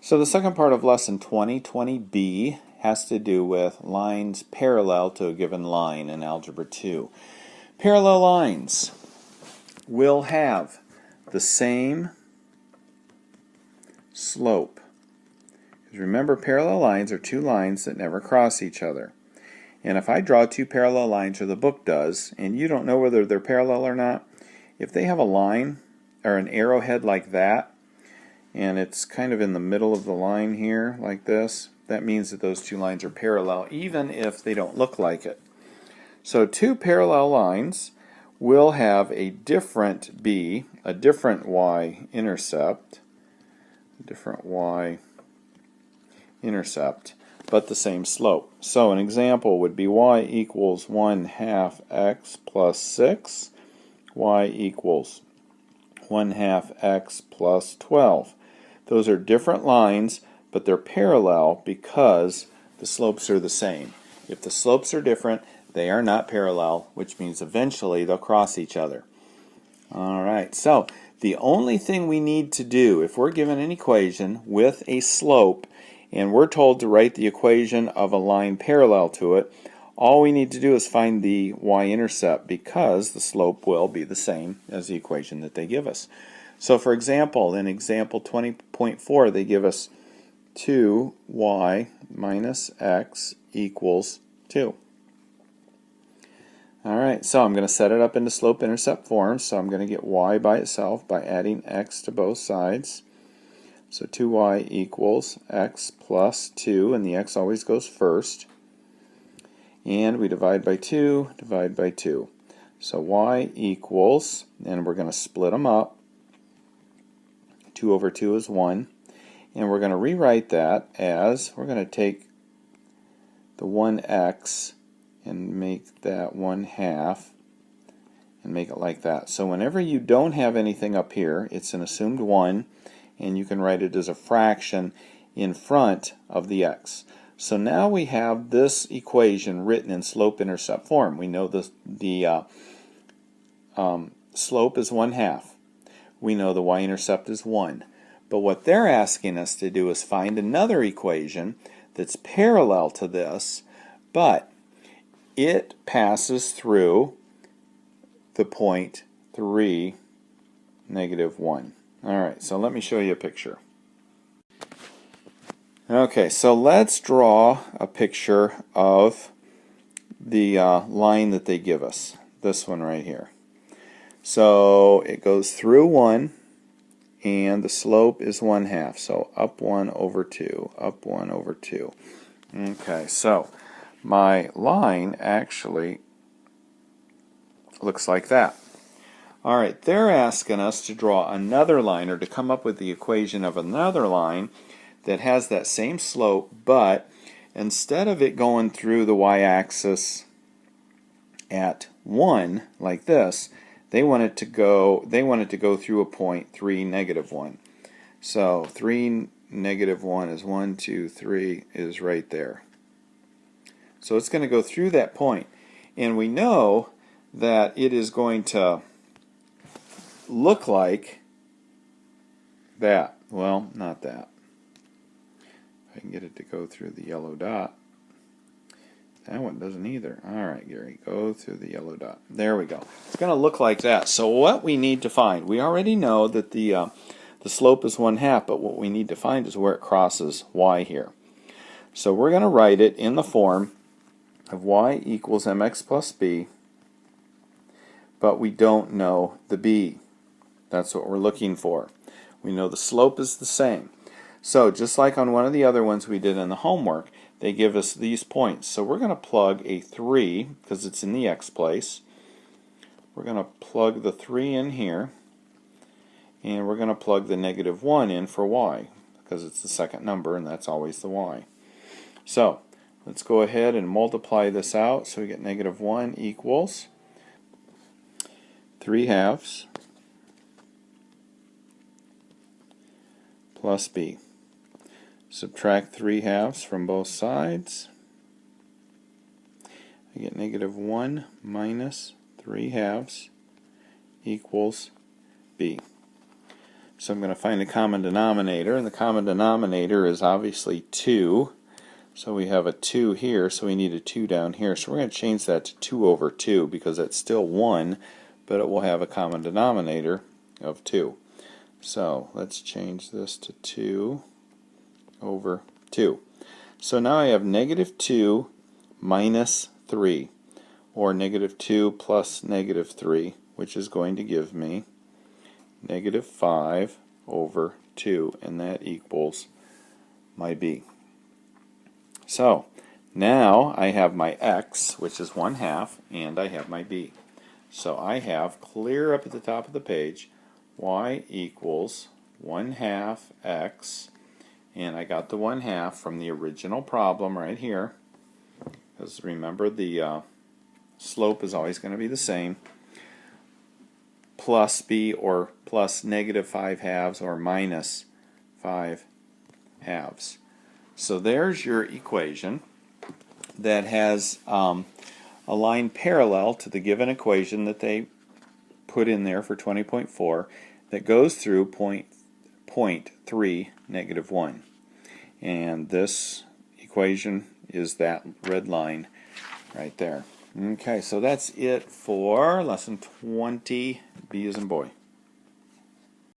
So the second part of lesson 20b, has to do with lines parallel to a given line in Algebra 2. Parallel lines will have the same slope. Because remember, parallel lines are two lines that never cross each other. And if I draw two parallel lines, or the book does, and you don't know whether they're parallel or not, if they have a line or an arrowhead like that, and it's kind of in the middle of the line here, like this, that means that those two lines are parallel, even if they don't look like it. So two parallel lines will have a different b, a different y-intercept, but the same slope. So an example would be y equals 1/2 x plus 6, y equals 1/2 x plus 12. Those are different lines, but they're parallel because the slopes are the same. If the slopes are different, they are not parallel, which means eventually they'll cross each other. Alright, so the only thing we need to do, if we're given an equation with a slope, and we're told to write the equation of a line parallel to it, all we need to do is find the y-intercept, because the slope will be the same as the equation that they give us. So for example, in example 20.4, they give us 2y minus x equals 2. Alright, so I'm going to set it up into slope-intercept form. So I'm going to get y by itself by adding x to both sides. So 2y equals x plus 2, and the x always goes first. And we divide by 2, divide by 2. So y equals, and we're going to split them up. 2 over 2 is 1. And we're going to rewrite that as, we're going to take the 1x and make that 1/2 and make it like that. So whenever you don't have anything up here, it's an assumed 1, and you can write it as a fraction in front of the x. So now we have this equation written in slope-intercept form. We know the slope is 1/2. We know the y-intercept is 1. But what they're asking us to do is find another equation that's parallel to this, but it passes through the point 3, -1. Alright, so let me show you a picture. Okay, so let's draw a picture of the line that they give us. This one right here. So it goes through 1, and the slope is 1/2. So up 1 over 2, up 1 over 2. Okay, so my line actually looks like that. Alright, they're asking us to draw another line, or to come up with the equation of another line that has that same slope, but instead of it going through the y-axis at 1 like this, they want it to go through a point 3, -1. So 3, -1 is 1, 2, 3 is right there. So it's going to go through that point, and we know that it is going to look like that. Well, not that. If I can get it to go through the yellow dot. That one doesn't either. Alright, Gary, go through the yellow dot. There we go. It's going to look like that. So what we need to find, we already know that the slope is 1/2, but what we need to find is where it crosses y here. So we're going to write it in the form of y equals mx plus b, but we don't know the b. That's what we're looking for. We know the slope is the same. So just like on one of the other ones we did in the homework, they give us these points. So we're going to plug a 3, because it's in the x place. We're going to plug the 3 in here, and we're going to plug the -1 in for y, because it's the second number, and that's always the y. So let's go ahead and multiply this out. So we get -1 equals 3/2 plus b. Subtract 3/2 from both sides. I get -1 minus 3/2 equals b. So I'm going to find a common denominator, and the common denominator is obviously 2. So we have a 2 here, so we need a 2 down here. So we're going to change that to 2 over 2 because that's still 1, but it will have a common denominator of 2. So let's change this to 2 over 2. So now I have negative 2 minus 3, or negative 2 plus negative 3, which is going to give me negative 5 over 2, and that equals my b. So now I have my x, which is 1/2, and I have my b. So I have, clear up at the top of the page, y equals 1/2 x, and I got the 1/2 from the original problem right here, because remember the slope is always going to be the same, plus b, or plus negative 5/2 or minus 5/2. So there's your equation that has a line parallel to the given equation that they put in there for 20.4 that goes through point 3, negative 1. And this equation is that red line right there. Okay, so that's it for lesson 20, B as in boy.